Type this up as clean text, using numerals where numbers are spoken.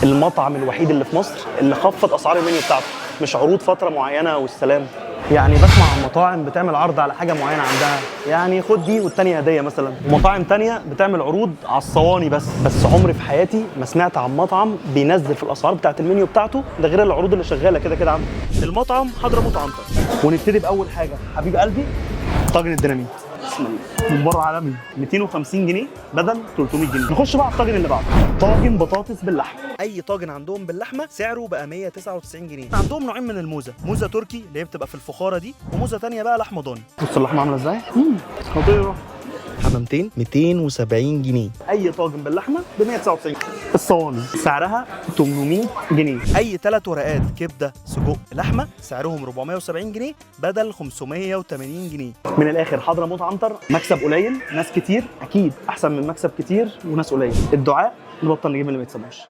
المطعم الوحيد اللي في مصر اللي خفض اسعار المنيو بتاعته، مش عروض فتره معينه والسلام. يعني بسمع عن مطاعم بتعمل عرض على حاجه معينه عندها، يعني خد دي والتانيه هديه مثلا، ومطاعم تانيه بتعمل عروض على الصواني بس عمري في حياتي ما سمعت عن مطعم بينزل في الاسعار بتاعه المنيو بتاعته، ده غير العروض اللي شغاله كده كده عنده. المطعم حضرموت عنتر، ونبتدي باول حاجه حبيب قلبي، طاجن الديناميت. بسم الله، من بره عالمي، 250 جنيه بدل 300 جنيه. نخش بقى على الطاجن اللي بعده، طاجن بطاطس باللحمه. اي طاجن عندهم باللحمه سعره بقى 199 جنيه. عندهم نوعين من الموزه، موزه تركي اللي هي بتبقى في الفخاره دي، وموزه ثانيه بقى لحمه ضاني. بص اللحمه عامله ازاي، خطيره. حمامتين 270 جنيه. اي طاجن باللحمه ب 199. الصواني سعرها 800 جنيه. اي 3 ورقات كبده سجق لحمه سعرهم 470 جنيه بدل 580 جنيه. من الاخر حضرموت عنتر مكسب قليل، ناس كتير اكيد احسن من مكسب كتير وناس قليل. الدعاء نبطل نجيب اللي ما يكسبوش.